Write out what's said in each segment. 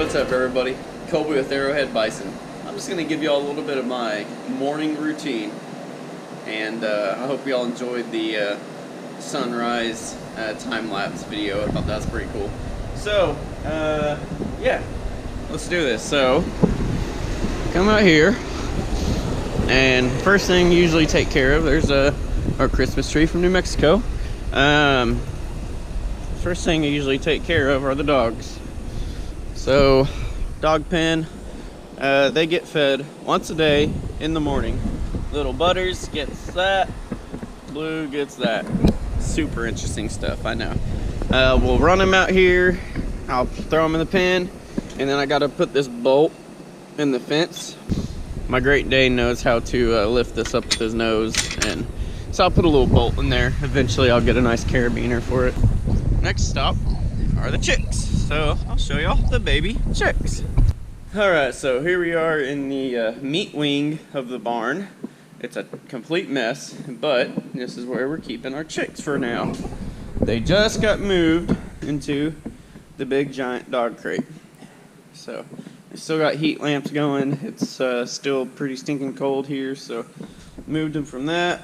What's up, everybody? Colby with Arrowhead Bison. I'm just going to give you all a little bit of my morning routine, and I hope you all enjoyed the sunrise time-lapse video. I thought that was pretty cool. So, yeah, let's do this. So, come out here, and first thing you usually take care of, there's our Christmas tree from New Mexico. First thing I usually take care of are the dogs. So, dog pen, they get fed once a day in the morning. Little Butters gets that, Blue gets that. Super interesting stuff, I know. We'll run them out here, I'll throw them in the pen, and then I gotta put this bolt in the fence. My Great Dane knows how to lift this up with his nose, and so I'll put a little bolt in there. Eventually I'll get a nice carabiner for it. Next stop are the chicks. So I'll show y'all the baby chicks. Alright, so here we are in the meat wing of the barn. It's a complete mess, but this is where we're keeping our chicks for now. They just got moved into the big giant dog crate. So they still got heat lamps going. It's still pretty stinking cold here, so moved them from that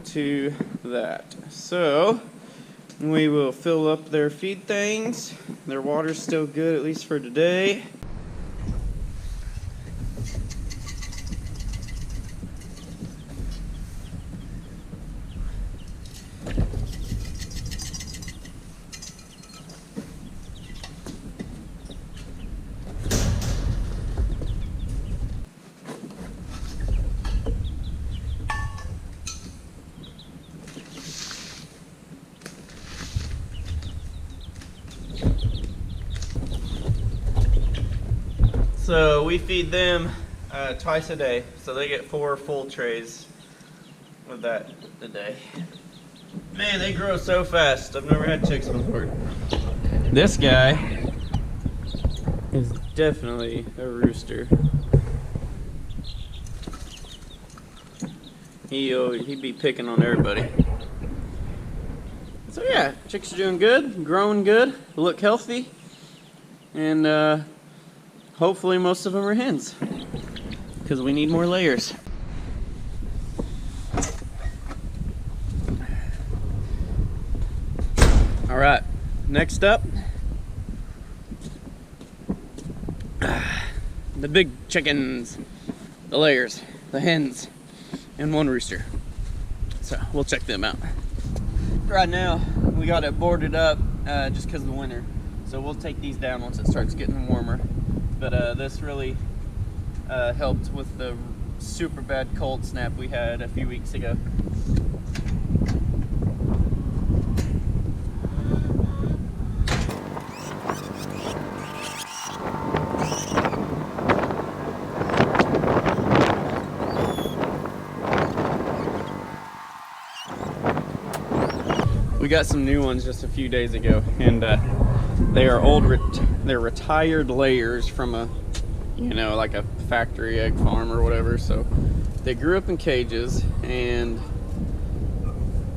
to that. So we will fill up their feed things. Their water's still good, at least for today. So we feed them twice a day, so they get 4 full trays of that a day. Man, they grow so fast. I've never had chicks before. This guy is definitely a rooster. He'd be picking on everybody. So yeah, chicks are doing good, growing good, look healthy, and hopefully most of them are hens, because we need more layers. Alright, next up, the big chickens, the layers, the hens, and one rooster. So we'll check them out. Right now, we got it boarded up just because of the winter. So we'll take these down once it starts getting warmer. But this really helped with the super bad cold snap we had a few weeks ago. We got some new ones just a few days ago, and they are they're retired layers from a, like a factory egg farm or whatever. So they grew up in cages and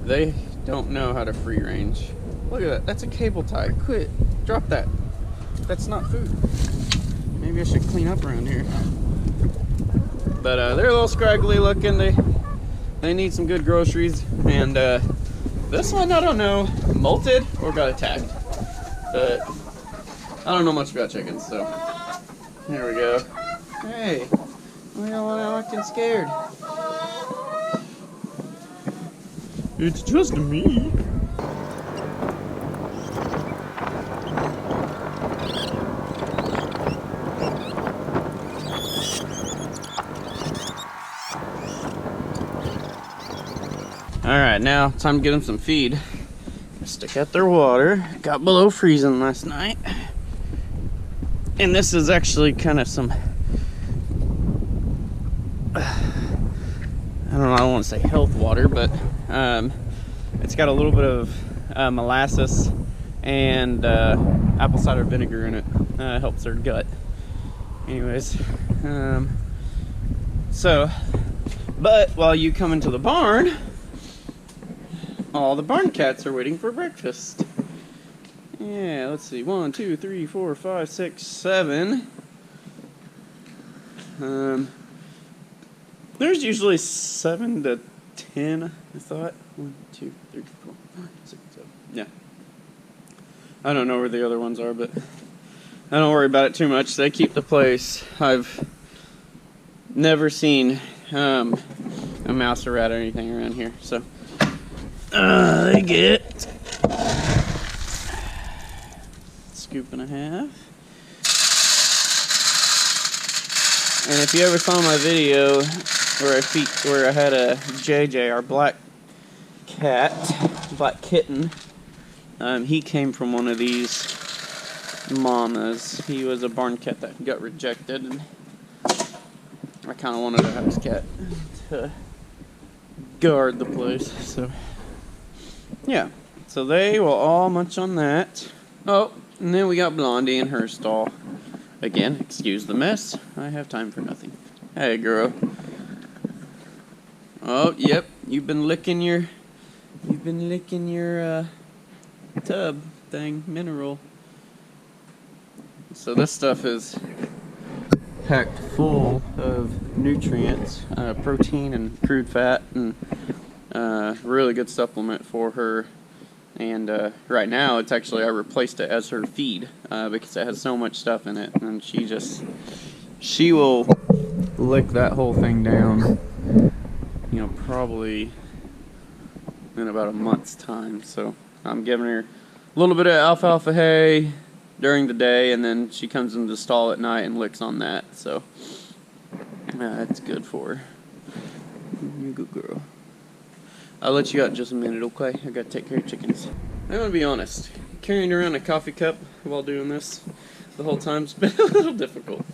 they don't know how to free range. Look at that, that's a cable tie. Quit, drop that. That's not food. Maybe I should clean up around here. But they're a little scraggly looking. They need some good groceries. And this one, I don't know, molted or got attacked. But I don't know much about chickens, so here we go. Hey, why are you acting scared? It's just me. Alright, now time to get them some feed. Stick out their water. Got below freezing last night. And this is actually kind of some, I don't want to say health water, but it's got a little bit of molasses and apple cider vinegar in it. Helps their gut. Anyways, but while you come into the barn, all the barn cats are waiting for breakfast. Yeah, let's see. 1, 2, 3, 4, 5, 6, 7. There's usually 7 to 10, I thought. 1, 2, 3, 4, 5, 6, 7. Yeah. I don't know where the other ones are, but I don't worry about it too much. They keep the place. I've never seen a mouse or rat or anything around here. So they get scoop and a half. And if you ever saw my video where I had a JJ, our black kitten, he came from one of these mamas. He was a barn cat that got rejected, and I kind of wanted a house cat to guard the place. So yeah, so they will all munch on that. Oh, and then we got Blondie in her stall. Again, excuse the mess. I have time for nothing. Hey, girl. Oh, yep. You've been licking your tub thing, mineral. So this stuff is packed full of nutrients, protein and crude fat, and really good supplement for her. And right now, it's actually, I replaced it as her feed because it has so much stuff in it, and she will lick that whole thing down, you know, probably in about a month's time. So I'm giving her a little bit of alfalfa hay during the day, and then she comes into the stall at night and licks on that. So it's good for her. You good girl. I'll let you out in just a minute, okay? I gotta take care of chickens. I'm gonna be honest, carrying around a coffee cup while doing this the whole time's been a little difficult.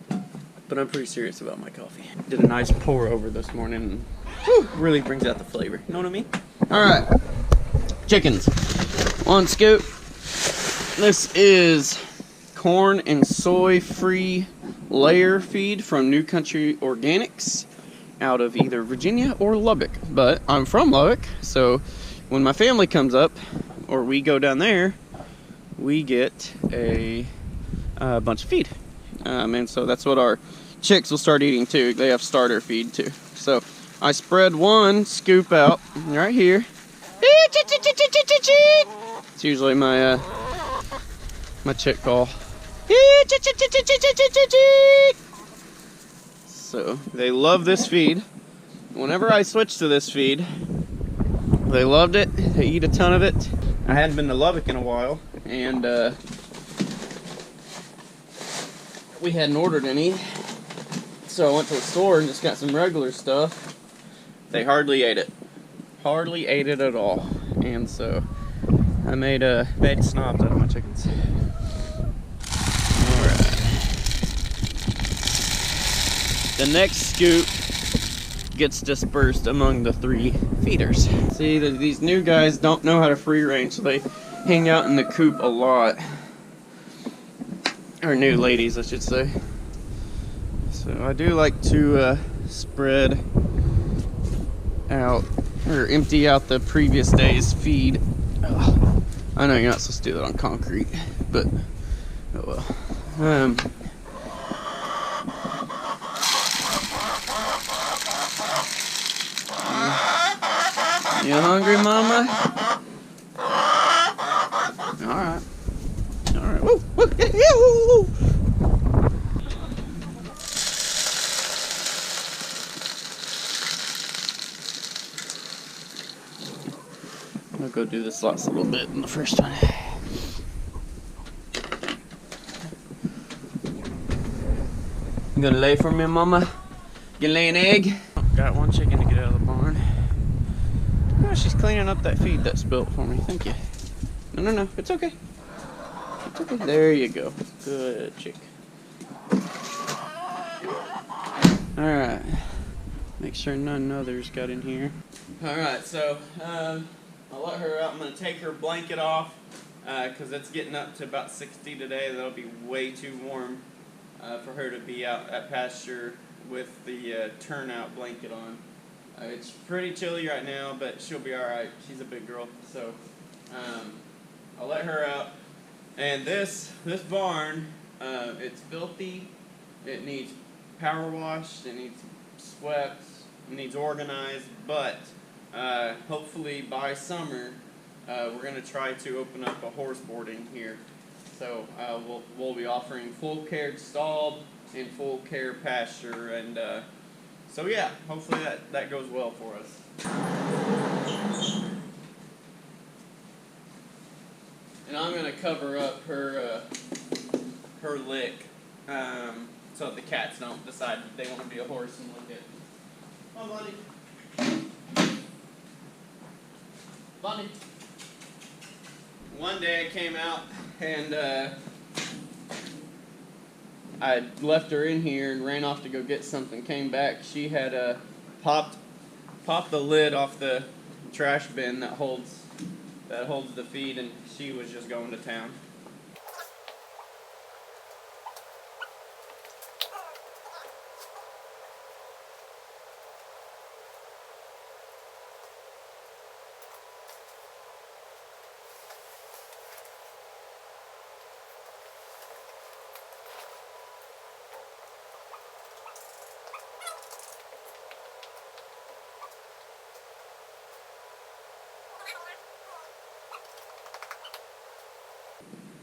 But I'm pretty serious about my coffee. Did a nice pour over this morning, and whew, really brings out the flavor. You know what I mean? Alright, chickens. 1 scoop. This is corn and soy free layer feed from New Country Organics, out of either Virginia or Lubbock. But I'm from Lubbock, so when my family comes up, or we go down there, we get a bunch of feed. And so that's what our chicks will start eating too. They have starter feed too. So I spread 1 scoop out right here. It's usually my my chick call. So they love this feed. Whenever I switch to this feed, they loved it. They eat a ton of it. I hadn't been to Lubbock in a while, and we hadn't ordered any. So I went to the store and just got some regular stuff. They hardly ate it. Hardly ate it at all. And so I made bad snobs out of my chickens. The next scoop gets dispersed among the 3 feeders. See, these new guys don't know how to free range, so they hang out in the coop a lot. Or new ladies, I should say. So I do like to spread out, or empty out the previous day's feed. Ugh. I know you're not supposed to do that on concrete, but oh well. You hungry, mama? Alright. Alright. Woo! Woo! Yeah, yeah, woo, woo. I'll go do this last little bit in the first one. You gonna lay for me, mama? You lay an egg? Got 1 chicken to get out of the barn. Oh, she's cleaning up that feed that spilt for me. Thank you. No, no, no. It's okay. It's okay. There you go. Good chick. Alright. Make sure none others got in here. Alright, so I'll let her out. I'm going to take her blanket off because it's getting up to about 60 today. That'll be way too warm for her to be out at pasture with the turnout blanket on. It's pretty chilly right now, but she'll be alright. She's a big girl, so I'll let her out. And this barn, it's filthy. It needs power washed. It needs swept. It needs organized. But hopefully by summer, we're gonna try to open up a horse boarding here. So we'll be offering full care stalled and full care pasture, and so yeah, hopefully that goes well for us. And I'm gonna cover up her lick, so the cats don't decide that they want to be a horse and lick it. Come on, Bunny. Bunny. One day I came out and I left her in here and ran off to go get something. Came back, she had popped the lid off the trash bin that holds the feed, and she was just going to town.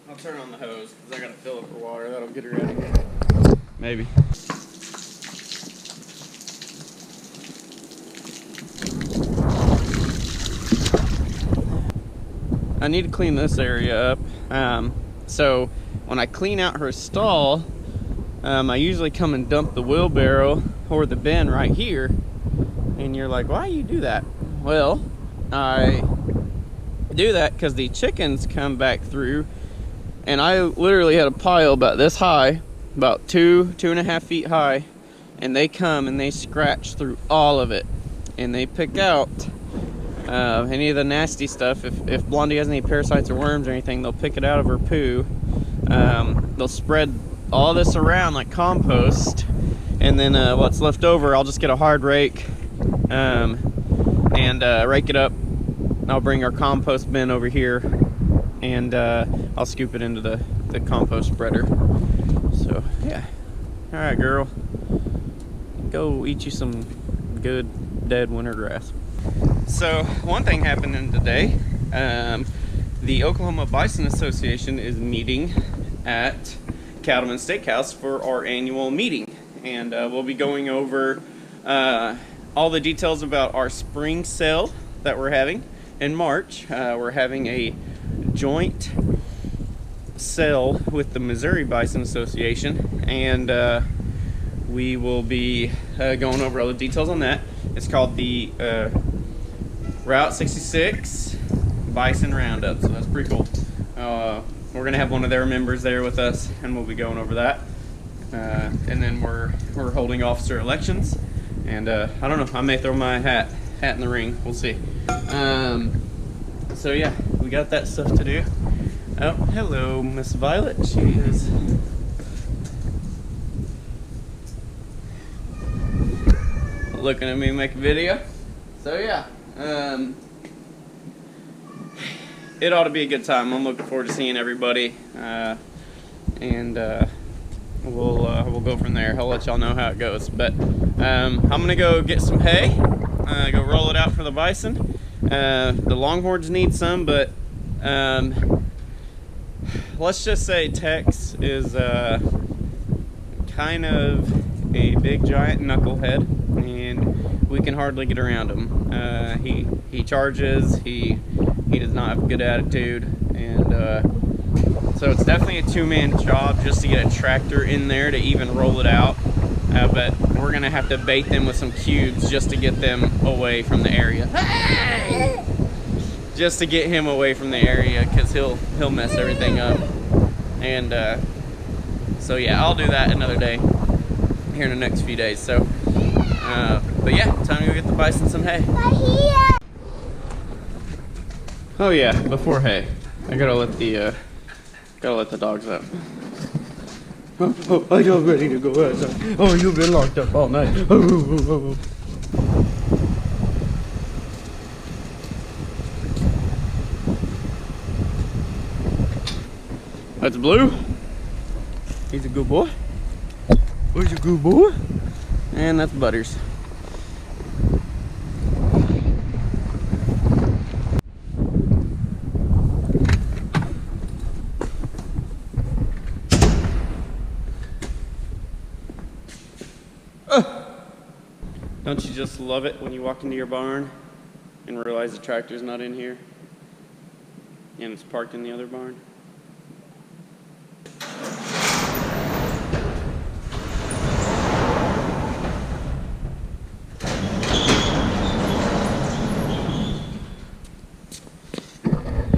I'll turn on the hose because I gotta fill up her water. That'll get her out of here. Maybe. I need to clean this area up. So when I clean out her stall, I usually come and dump the wheelbarrow or the bin right here. And you're like, why do you do that? Well, I do that because the chickens come back through. And I literally had a pile about this high, about 2.5 feet high, and they come and they scratch through all of it, and they pick out any of the nasty stuff. If Blondie has any parasites or worms or anything, they'll pick it out of her poo. They'll spread all this around like compost, and then what's left over, I'll just get a hard rake and rake it up. I'll bring our compost bin over here, and I'll scoop it into the compost spreader. So yeah, all right, girl, go eat you some good dead winter grass. So one thing happening today, the Oklahoma Bison Association is meeting at Cattleman Steakhouse for our annual meeting, and we'll be going over all the details about our spring sale that we're having in March. We're having a joint sale with the Missouri Bison Association, and we will be going over all the details on that. It's called the Route 66 Bison Roundup, so that's pretty cool. We're gonna have one of their members there with us, and we'll be going over that. And then we're holding officer elections, and I don't know, I may throw my hat in the ring. We'll see. So yeah, we got that stuff to do. Oh, hello, Miss Violet. She is looking at me make a video. So yeah, it ought to be a good time. I'm looking forward to seeing everybody, and we'll go from there. I'll let y'all know how it goes. But I'm gonna go get some hay, go roll it out for the bison. The Longhorns need some, but let's just say Tex is kind of a big giant knucklehead, and we can hardly get around him. He charges, he does not have a good attitude, and so it's definitely a two-man job just to get a tractor in there to even roll it out. But we're gonna have to bait them with some cubes just to get them away from the area. Hey! Just to get him away from the area, because he'll mess everything up. And so yeah, I'll do that another day here in the next few days. So but yeah, time to go get the bison some hay. Oh yeah, before hay, I gotta let the dogs out. Oh, I'm ready to go outside. Oh, you've been locked up all night. That's Blue. He's a good boy. He's a good boy. And that's Butters. Don't you just love it when you walk into your barn and realize the tractor's not in here and it's parked in the other barn?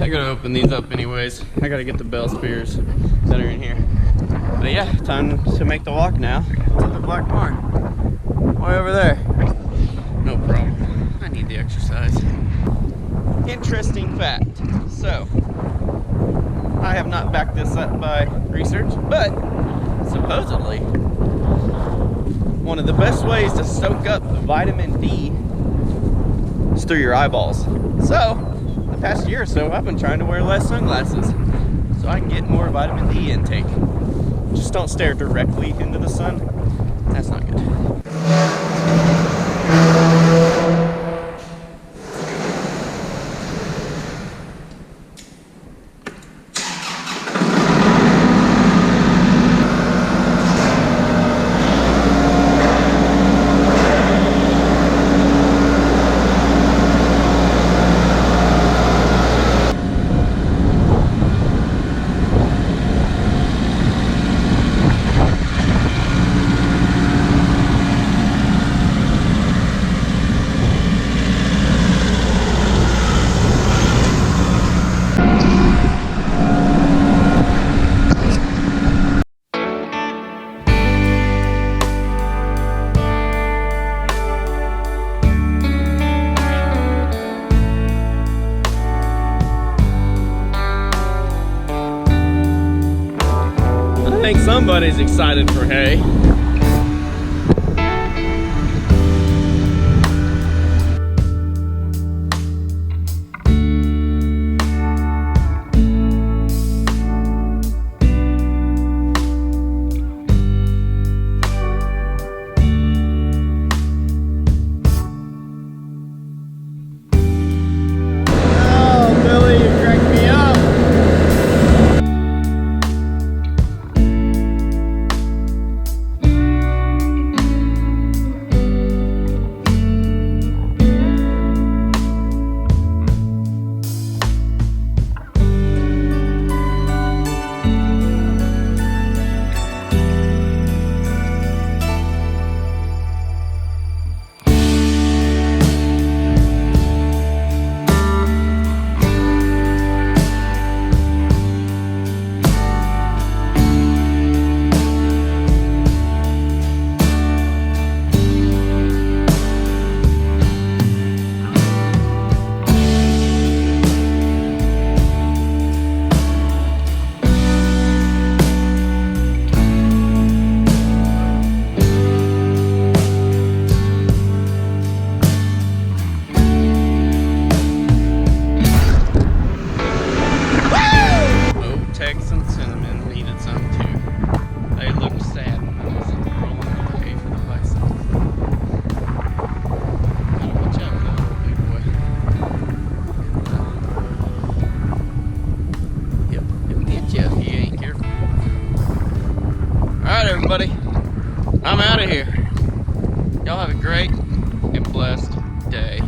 I gotta open these up anyways. I gotta get the bell spears that are in here. But yeah, time to make the walk now to the black barn. Way over there. No problem. I need the exercise. Interesting fact. So, I have not backed this up by research, but supposedly, one of the best ways to soak up vitamin D is through your eyeballs. So, the past year or so, I've been trying to wear less sunglasses so I can get more vitamin D intake. Just don't stare directly into the sun. That's not good. I think somebody's excited for hay. Everybody, I'm out of here. Y'all have a great and blessed day.